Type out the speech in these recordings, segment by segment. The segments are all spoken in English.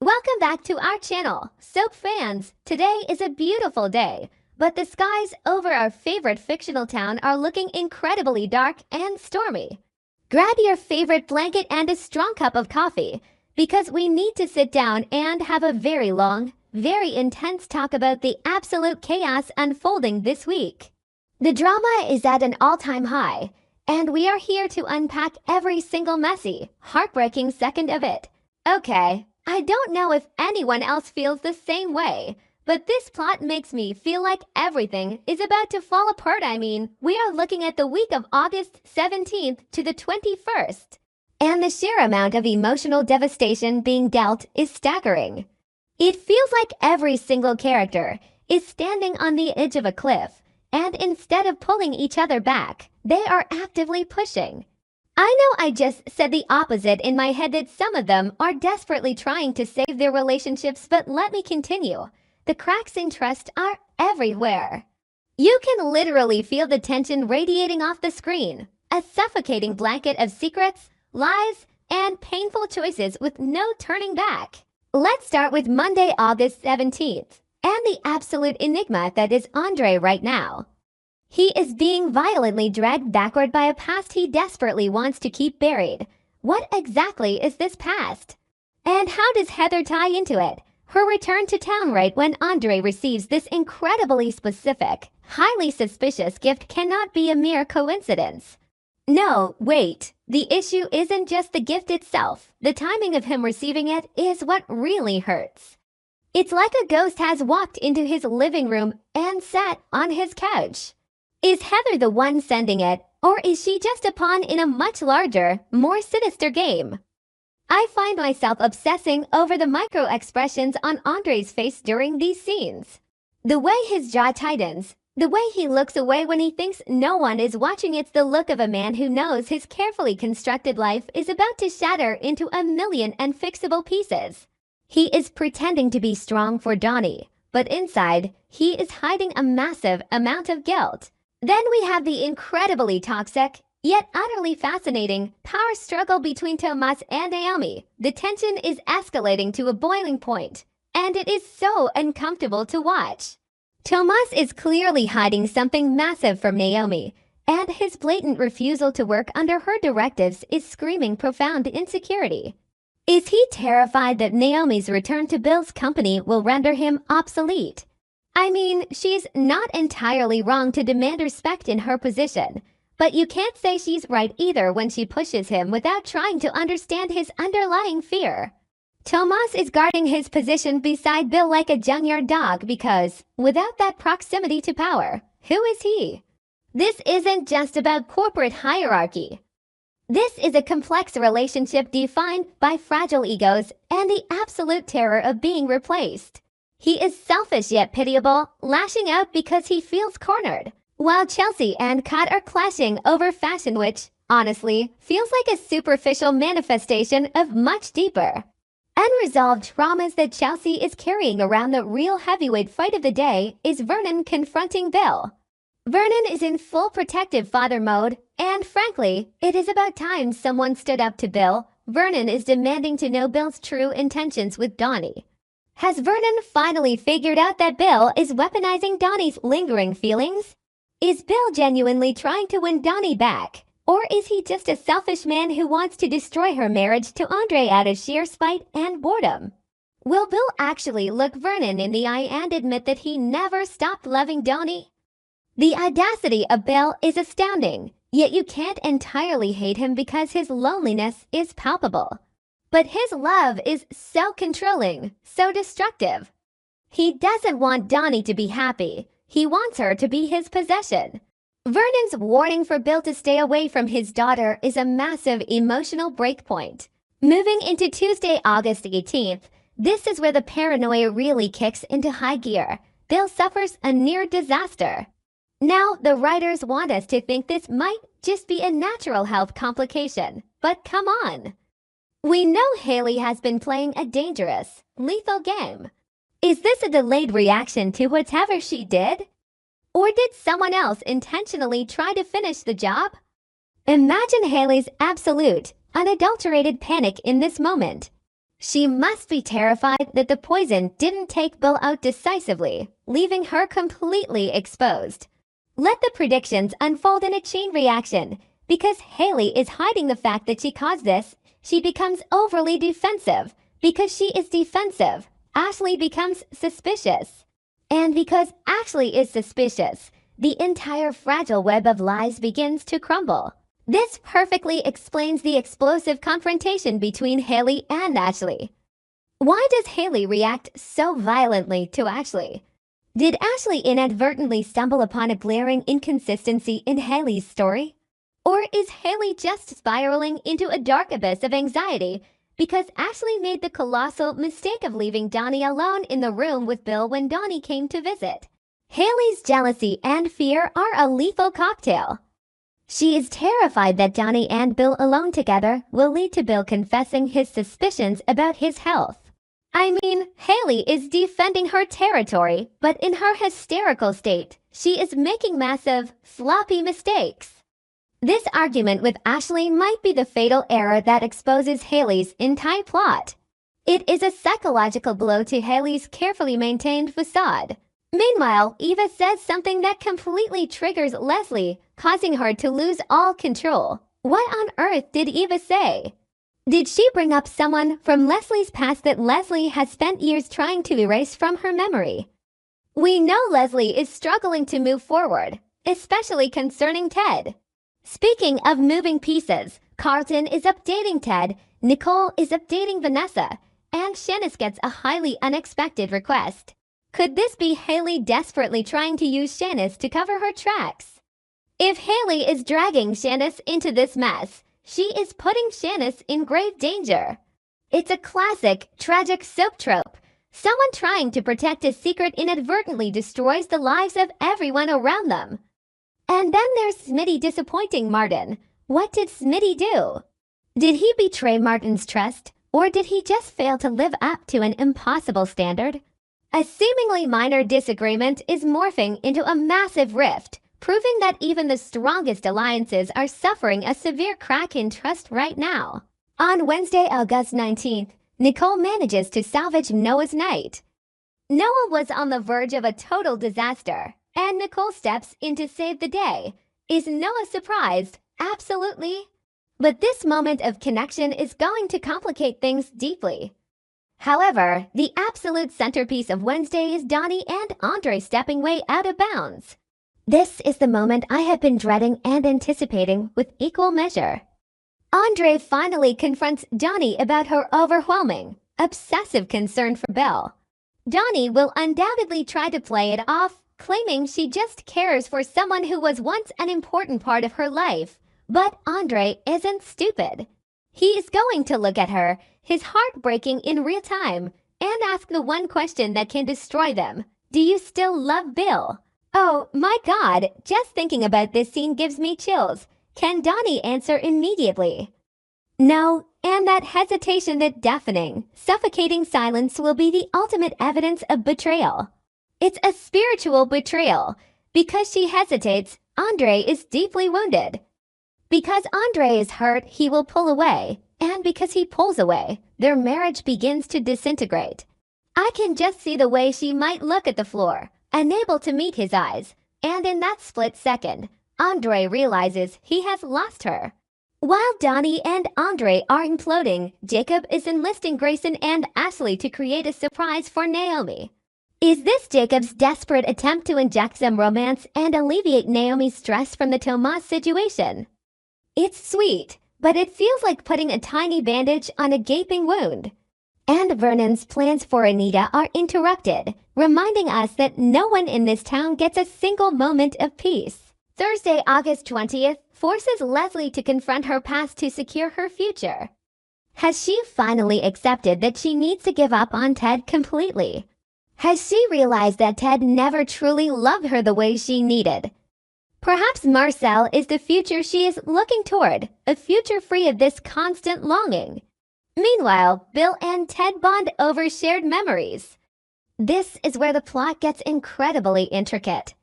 Welcome back to our channel, Soap fans. Today is a beautiful day, but the skies over our favorite fictional town are looking incredibly dark and stormy. Grab your favorite blanket and a strong cup of coffee, because we need to sit down and have a very long, very intense talk about the absolute chaos unfolding this week. The drama is at an all-time high, and we are here to unpack every single messy, heartbreaking second of it. Okay. I don't know if anyone else feels the same way, but this plot makes me feel like everything is about to fall apart. We are looking at the week of August 17th to the 21st, and the sheer amount of emotional devastation being dealt is staggering. It feels like every single character is standing on the edge of a cliff, and instead of pulling each other back, they are actively pushing. I know I just said the opposite in my head, that some of them are desperately trying to save their relationships, but let me continue. The cracks in trust are everywhere. You can literally feel the tension radiating off the screen, a suffocating blanket of secrets, lies, and painful choices with no turning back. Let's start with Monday, August 17th, and the absolute enigma that is Andre right now. He is being violently dragged backward by a past he desperately wants to keep buried. What exactly is this past? And how does Heather tie into it? Her return to town right when Andre receives this incredibly specific, highly suspicious gift cannot be a mere coincidence. No, wait. The issue isn't just the gift itself. The timing of him receiving it is what really hurts. It's like a ghost has walked into his living room and sat on his couch. Is Heather the one sending it, or is she just a pawn in a much larger, more sinister game? I find myself obsessing over the micro-expressions on Andre's face during these scenes. The way his jaw tightens, the way he looks away when he thinks no one is watching. It's the look of a man who knows his carefully constructed life is about to shatter into a million unfixable pieces. He is pretending to be strong for Donnie, but inside, he is hiding a massive amount of guilt. Then we have the incredibly toxic, yet utterly fascinating, power struggle between Tomas and Naomi. The tension is escalating to a boiling point, and it is so uncomfortable to watch. Tomas is clearly hiding something massive from Naomi, and his blatant refusal to work under her directives is screaming profound insecurity. Is he terrified that Naomi's return to Bill's company will render him obsolete? She's not entirely wrong to demand respect in her position, but you can't say she's right either when she pushes him without trying to understand his underlying fear. Tomas is guarding his position beside Bill like a junkyard dog because, without that proximity to power, who is he? This isn't just about corporate hierarchy. This is a complex relationship defined by fragile egos and the absolute terror of being replaced. He is selfish yet pitiable, lashing out because he feels cornered, while Chelsea and Kat are clashing over fashion, which, honestly, feels like a superficial manifestation of much deeper, unresolved traumas that Chelsea is carrying around. The real heavyweight fight of the day is Vernon confronting Bill. Vernon is in full protective father mode, and frankly, it is about time someone stood up to Bill. Vernon is demanding to know Bill's true intentions with Donnie. Has Vernon finally figured out that Bill is weaponizing Donnie's lingering feelings? Is Bill genuinely trying to win Donnie back? Or is he just a selfish man who wants to destroy her marriage to Andre out of sheer spite and boredom? Will Bill actually look Vernon in the eye and admit that he never stopped loving Donnie? The audacity of Bill is astounding, yet you can't entirely hate him because his loneliness is palpable. But his love is so controlling, so destructive. He doesn't want Donnie to be happy. He wants her to be his possession. Vernon's warning for Bill to stay away from his daughter is a massive emotional breakpoint. Moving into Tuesday, August 18th, this is where the paranoia really kicks into high gear. Bill suffers a near disaster. Now, the writers want us to think this might just be a natural health complication, but come on. We know Haley has been playing a dangerous, lethal game. Is this a delayed reaction to whatever she did? Or did someone else intentionally try to finish the job? Imagine Haley's absolute, unadulterated panic in this moment. She must be terrified that the poison didn't take Bill out decisively, leaving her completely exposed. Let the predictions unfold in a chain reaction. Because Haley is hiding the fact that she caused this, she becomes overly defensive. Because she is defensive, Ashley becomes suspicious. And because Ashley is suspicious, the entire fragile web of lies begins to crumble. This perfectly explains the explosive confrontation between Haley and Ashley. Why does Haley react so violently to Ashley? Did Ashley inadvertently stumble upon a glaring inconsistency in Haley's story? Or is Haley just spiraling into a dark abyss of anxiety because Ashley made the colossal mistake of leaving Donnie alone in the room with Bill when Donnie came to visit? Haley's jealousy and fear are a lethal cocktail. She is terrified that Donnie and Bill alone together will lead to Bill confessing his suspicions about his health. I mean, Haley is defending her territory, but in her hysterical state, she is making massive, sloppy mistakes. This argument with Ashley might be the fatal error that exposes Haley's entire plot. It is a psychological blow to Haley's carefully maintained facade. Meanwhile, Eva says something that completely triggers Leslie, causing her to lose all control. What on earth did Eva say? Did she bring up someone from Leslie's past that Leslie has spent years trying to erase from her memory? We know Leslie is struggling to move forward, especially concerning Ted. Speaking of moving pieces, Carlton is updating Ted, Nicole is updating Vanessa, and Shanice gets a highly unexpected request. Could this be Haley desperately trying to use Shanice to cover her tracks? If Haley is dragging Shanice into this mess, she is putting Shanice in grave danger. It's a classic, tragic soap trope. Someone trying to protect a secret inadvertently destroys the lives of everyone around them. And then there's Smitty disappointing Martin. What did Smitty do? Did he betray Martin's trust, or did he just fail to live up to an impossible standard? A seemingly minor disagreement is morphing into a massive rift, proving that even the strongest alliances are suffering a severe crack in trust right now. On Wednesday, August 19th, Nicole manages to salvage Noah's night. Noah was on the verge of a total disaster, and Nicole steps in to save the day. Is Noah surprised? Absolutely. But this moment of connection is going to complicate things deeply. However, the absolute centerpiece of Wednesday is Donnie and Andre stepping way out of bounds. This is the moment I have been dreading and anticipating with equal measure. Andre finally confronts Donnie about her overwhelming, obsessive concern for Bill. Donnie will undoubtedly try to play it off, claiming she just cares for someone who was once an important part of her life. But Andre isn't stupid. He is going to look at her, his heart breaking in real time, and ask the one question that can destroy them. Do you still love Bill? Oh my God, just thinking about this scene gives me chills. Can Donnie answer immediately? No, and that hesitation, that deafening, suffocating silence will be the ultimate evidence of betrayal. It's a spiritual betrayal. Because she hesitates, Andre is deeply wounded. Because Andre is hurt, he will pull away, and because he pulls away, their marriage begins to disintegrate. I can just see the way she might look at the floor, unable to meet his eyes, and in that split second, Andre realizes he has lost her. While Donnie and Andre are imploding, Jacob is enlisting Grayson and Ashley to create a surprise for Naomi. Is this Jacob's desperate attempt to inject some romance and alleviate Naomi's stress from the Tomas situation? It's sweet, but it feels like putting a tiny bandage on a gaping wound. And Vernon's plans for Anita are interrupted, reminding us that no one in this town gets a single moment of peace. Thursday, August 20th, forces Leslie to confront her past to secure her future. Has she finally accepted that she needs to give up on Ted completely? Has she realized that Ted never truly loved her the way she needed? Perhaps Marcel is the future she is looking toward, a future free of this constant longing. Meanwhile, Bill and Ted bond over shared memories. This is where the plot gets incredibly intricate.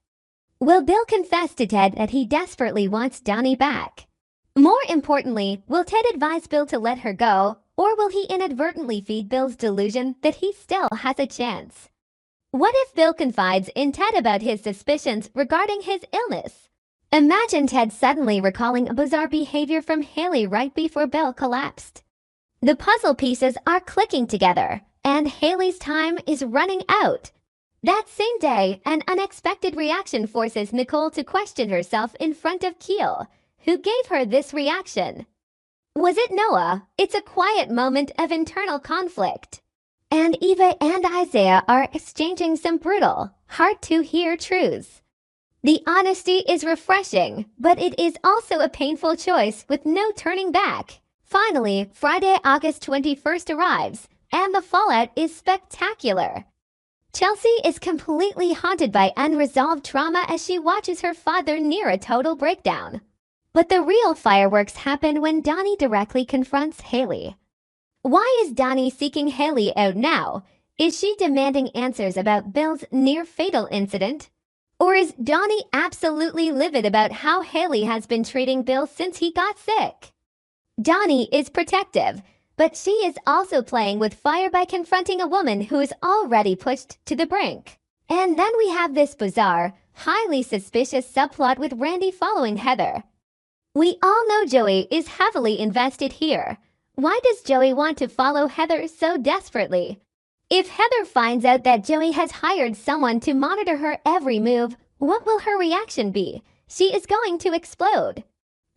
Will Bill confess to Ted that he desperately wants Donnie back? More importantly, will Ted advise Bill to let her go, Or will he inadvertently feed Bill's delusion that he still has a chance? What if Bill confides in Ted about his suspicions regarding his illness? Imagine Ted suddenly recalling a bizarre behavior from Haley right before Bill collapsed. The puzzle pieces are clicking together, and Haley's time is running out. That same day, an unexpected reaction forces Nicole to question herself in front of Keel, who gave her this reaction. Was it Noah? It's a quiet moment of internal conflict. And Eva and Isaiah are exchanging some brutal, hard-to-hear truths. The honesty is refreshing, but it is also a painful choice with no turning back. Finally, Friday, August 21st arrives, and the fallout is spectacular. Chelsea is completely haunted by unresolved trauma as she watches her father near a total breakdown. But the real fireworks happen when Donnie directly confronts Haley. Why is Donnie seeking Haley out now? Is she demanding answers about Bill's near-fatal incident? Or is Donnie absolutely livid about how Haley has been treating Bill since he got sick? Donnie is protective, but she is also playing with fire by confronting a woman who is already pushed to the brink. And then we have this bizarre, highly suspicious subplot with Randy following Heather. We all know Joey is heavily invested here. Why does Joey want to follow Heather so desperately? If Heather finds out that Joey has hired someone to monitor her every move, what will her reaction be? She is going to explode.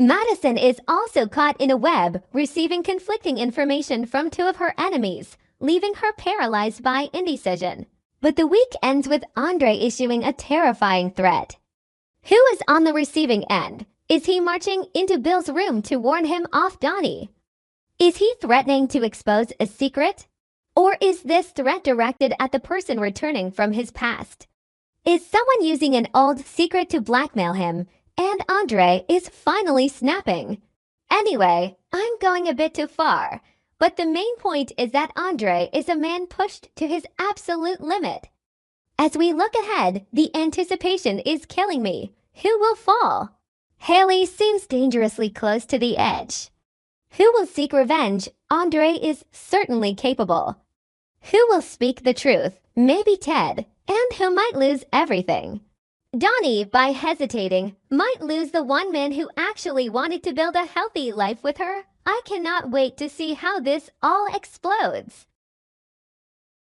Madison is also caught in a web, receiving conflicting information from two of her enemies, leaving her paralyzed by indecision. But the week ends with Andre issuing a terrifying threat. Who is on the receiving end? Is he marching into Bill's room to warn him off Donnie? Is he threatening to expose a secret? Or is this threat directed at the person returning from his past? Is someone using an old secret to blackmail him? And Andre is finally snapping. Anyway, I'm going a bit too far, but the main point is that Andre is a man pushed to his absolute limit. As we look ahead, the anticipation is killing me. Who will fall? Haley seems dangerously close to the edge. Who will seek revenge? Andre is certainly capable. Who will speak the truth? Maybe Ted. And who might lose everything? Donnie, by hesitating, might lose the one man who actually wanted to build a healthy life with her. I cannot wait to see how this all explodes.